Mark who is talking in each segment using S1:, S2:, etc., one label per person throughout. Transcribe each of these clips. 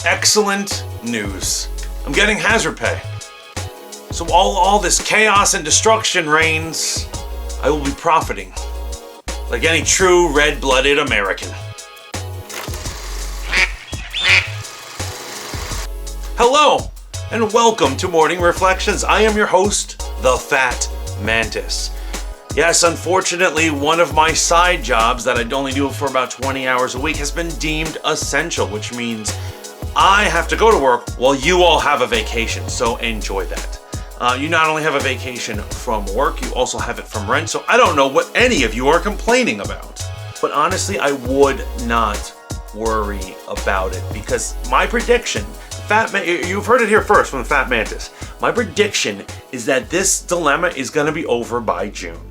S1: Excellent news. I'm getting hazard pay. So all this chaos and destruction reigns, I will be profiting. Like any true red-blooded American. Hello, and welcome to Morning Reflections. I am your host, the Fat Mantis. Yes, unfortunately, one of my side jobs that I only do for about 20 hours a week has been deemed essential, which means I have to go to work while you all have a vacation, so enjoy that. You not only have a vacation from work, you also have it from rent, so I don't know what any of you are complaining about. But honestly, I would not worry about it because my prediction, you've heard it here first from the Fat Mantis. My prediction is that this dilemma is going to be over by June.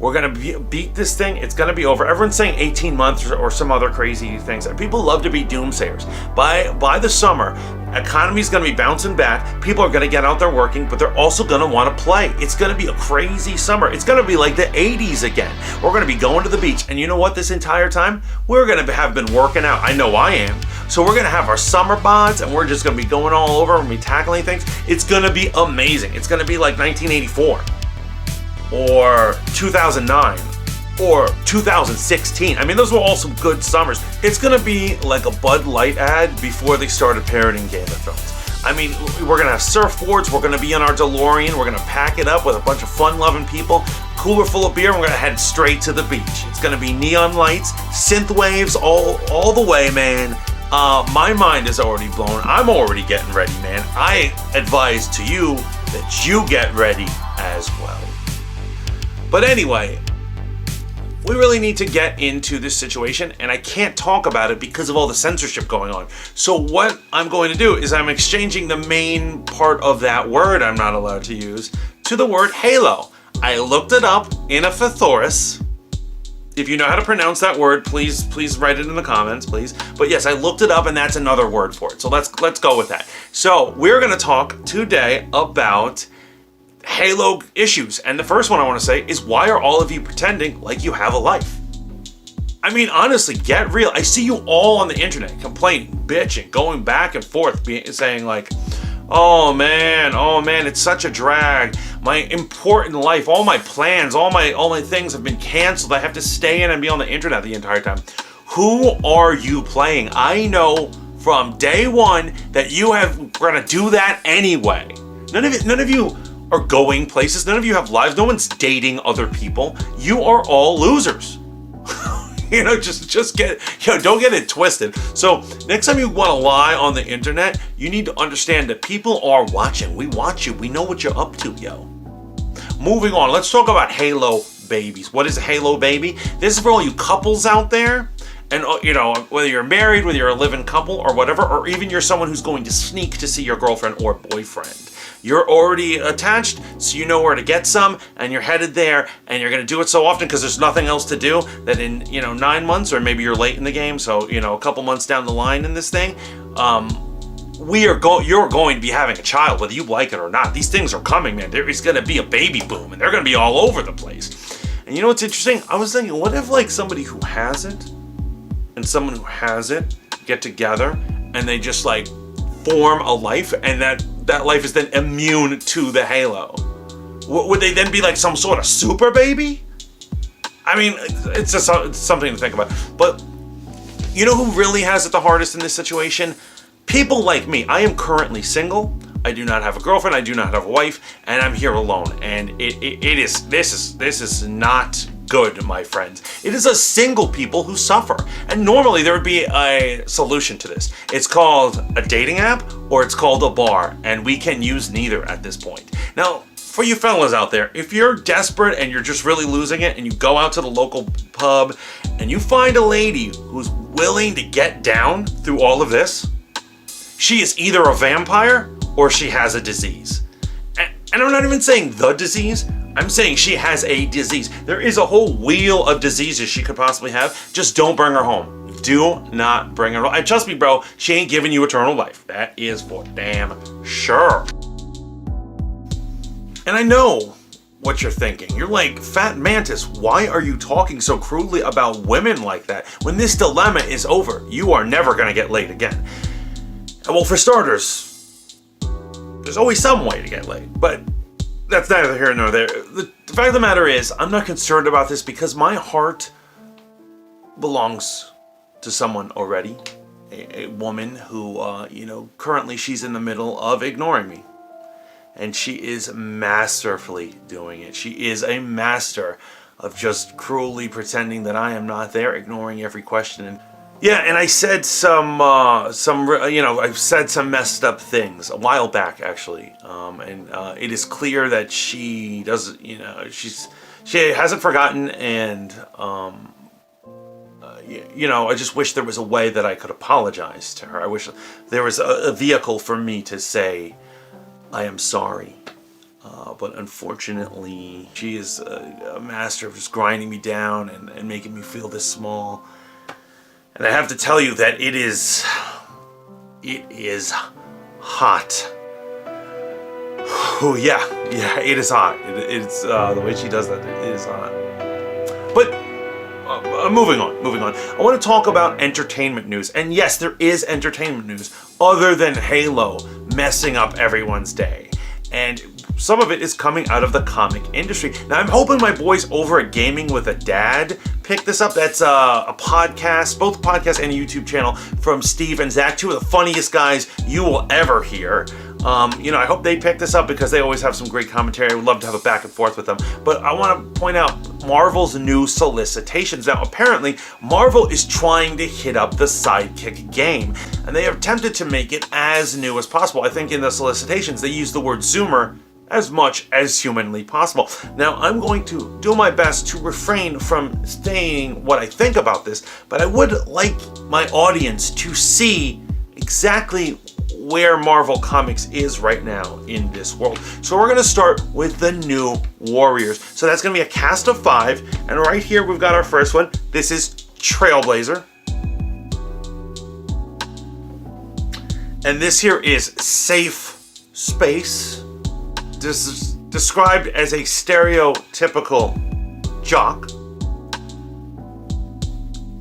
S1: We're going to beat this thing. It's going to be over. Everyone's saying 18 months or some other crazy things. People love to be doomsayers. By the summer, economy's going to be bouncing back. People are going to get out there working, but they're also going to want to play. It's going to be a crazy summer. It's going to be like the 80s again. We're going to be going to the beach. And you know what? This entire time, we're going to have been working out. I know I am. So we're going to have our summer bods, and we're just going to be going all over and be tackling things. It's going to be amazing. It's going to be like 1984. Or 2009, or 2016. I mean, those were all some good summers. It's gonna be like a Bud Light ad before they started parodying Game of Thrones. I mean, we're gonna have surfboards, we're gonna be in our DeLorean, we're gonna pack it up with a bunch of fun-loving people, cooler full of beer, and we're gonna head straight to the beach. It's gonna be neon lights, synth waves, all the way, man. My mind is already blown. I'm already getting ready, man. I advise to you that you get ready as well. But anyway, we really need to get into this situation, and I can't talk about it because of all the censorship going on. So what I'm going to do is I'm exchanging the main part of that word I'm not allowed to use to the word halo. I looked it up in a thesaurus. If you know how to pronounce that word, please write it in the comments, please. But yes, I looked it up, and that's another word for it. So let's go with that. So we're going to talk today about Halo issues. And the first one I want to say is, why are all of you pretending like you have a life? I mean, honestly, get real. I see you all on the internet complaining, bitching, going back and forth, saying like, oh man, it's such a drag. My important life, all my plans, all my things have been canceled. I have to stay in and be on the internet the entire time. Who are you playing? I know from day one that you have gonna do that anyway. None of you are going places. None of you have lives. No one's dating other people. You are all losers. Just get, don't get it twisted. So next time you want to lie on the internet, you need to understand that people are watching. We watch you. We know what you're up to, yo. Moving on, let's talk about Halo babies. What is a Halo baby? This is for all you couples out there. And, whether you're married, whether you're a living couple or whatever, or even you're someone who's going to sneak to see your girlfriend or boyfriend. You're already attached, so you know where to get some, and you're headed there, and you're going to do it so often because there's nothing else to do that in, 9 months, or maybe you're late in the game, so, a couple months down the line in this thing, you're going to be having a child, whether you like it or not. These things are coming, man. There is going to be a baby boom, and they're going to be all over the place. And you know what's interesting? I was thinking, what if, somebody who has it and someone who has it get together, and they just, form a life, and that life is then immune to the halo? Would they then be like some sort of super baby? I mean, it's just something to think about. But you know who really has it the hardest in this situation? People like me. I am currently single. I do not have a girlfriend. I do not have a wife, and I'm here alone. And this is not good, my friends. It is a single people who suffer. And normally there would be a solution to this. It's called a dating app, or it's called a bar, and we can use neither at this point. Now, for you fellas out there, if you're desperate and you're just really losing it, and you go out to the local pub and you find a lady who's willing to get down through all of this, she is either a vampire or she has a disease. And I'm not even saying the disease. I'm saying she has a disease. There is a whole wheel of diseases she could possibly have. Just don't bring her home. Do not bring her home. And trust me, bro, she ain't giving you eternal life. That is for damn sure. And I know what you're thinking. You're like, Fat Mantis, why are you talking so crudely about women like that? When this dilemma is over, you are never gonna get laid again. Well, for starters, there's always some way to get laid, but that's neither here nor there. The fact of the matter is, I'm not concerned about this because my heart belongs to someone already. A woman who, currently she's in the middle of ignoring me. And she is masterfully doing it. She is a master of just cruelly pretending that I am not there, ignoring every question. And I said I've said some messed up things a while back, actually. It is clear that she doesn't, she hasn't forgotten, and I just wish there was a way that I could apologize to her. I wish there was a vehicle for me to say, I am sorry. But unfortunately, she is a master of just grinding me down and making me feel this small. And I have to tell you that it is hot. Oh yeah, it is hot. It's the way she does that, it is hot. But moving on. I want to talk about entertainment news. And yes, there is entertainment news other than Halo messing up everyone's day. And some of it is coming out of the comic industry. Now, I'm hoping my boys over at Gaming with a Dad pick this up. That's a podcast, both a podcast and a YouTube channel from Steve and Zach, two of the funniest guys you will ever hear. I hope they pick this up because they always have some great commentary. I would love to have a back and forth with them. But I want to point out Marvel's new solicitations. Now, apparently, Marvel is trying to hit up the Sidekick game, and they have attempted to make it as new as possible. I think in the solicitations, they use the word Zoomer as much as humanly possible. Now, I'm going to do my best to refrain from saying what I think about this, but I would like my audience to see exactly where Marvel Comics is right now in this world. So we're going to start with the New Warriors. So that's going to be a cast of 5, and right here we've got our first one. This is Trailblazer. And this here is Safe Space. This is described as a stereotypical jock.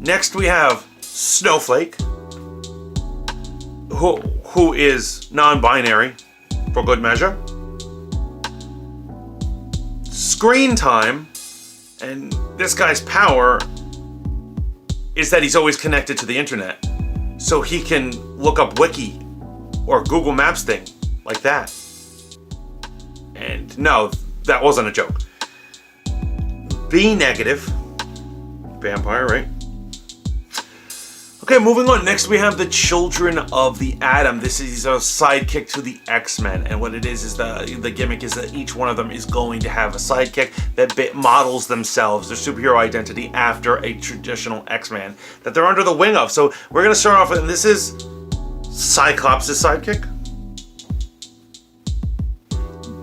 S1: Next we have Snowflake, who is non-binary for good measure. Screen Time, and this guy's power is that he's always connected to the internet, so he can look up Wiki or Google Maps thing like that. And no, that wasn't a joke. B negative. Vampire, right? Okay, moving on. Next we have the Children of the Atom. This is a sidekick to the X-Men. And what it is the gimmick is that each one of them is going to have a sidekick that models themselves, their superhero identity, after a traditional X-Man that they're under the wing of. So we're going to start off with, and this is Cyclops' sidekick,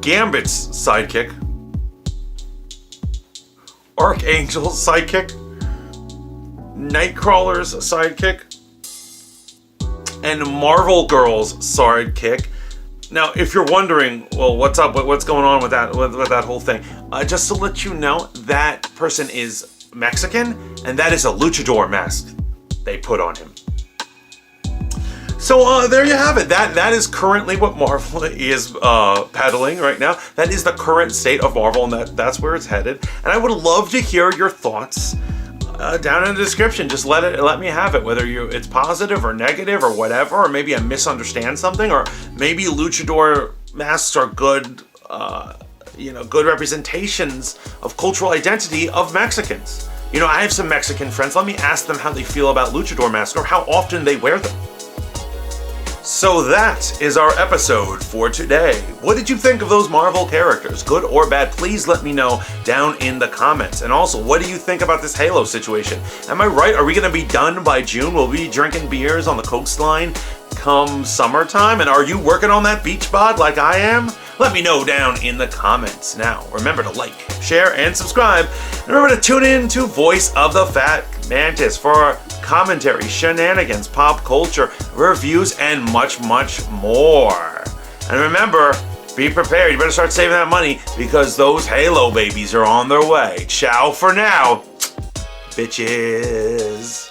S1: Gambit's sidekick, Archangel's sidekick, Nightcrawler's sidekick, and Marvel Girl's sidekick. Now, if you're wondering, well, what's up? What's going on with that whole thing? Just to let you know, that person is Mexican, and that is a luchador mask they put on him. So there you have it. That is currently what Marvel is peddling right now. That is the current state of Marvel, and that's where it's headed. And I would love to hear your thoughts down in the description. Just let me have it, whether it's positive or negative or whatever, or maybe I misunderstand something, or maybe luchador masks are good, good representations of cultural identity of Mexicans. I have some Mexican friends. Let me ask them how they feel about luchador masks or how often they wear them. So that is our episode for today. What did you think of those Marvel characters? Good or bad? Please let me know down in the comments. And also, what do you think about this Halo situation? Am I right? Are we going to be done by June? Will we be drinking beers on the coastline come summertime? And are you working on that beach bod like I am? Let me know down in the comments. Now, remember to like, share, and subscribe. And remember to tune in to Voice of the Fat Mantis for commentary, shenanigans, pop culture, reviews, and much, much more. And remember, be prepared. You better start saving that money because those Halo babies are on their way. Ciao for now, bitches.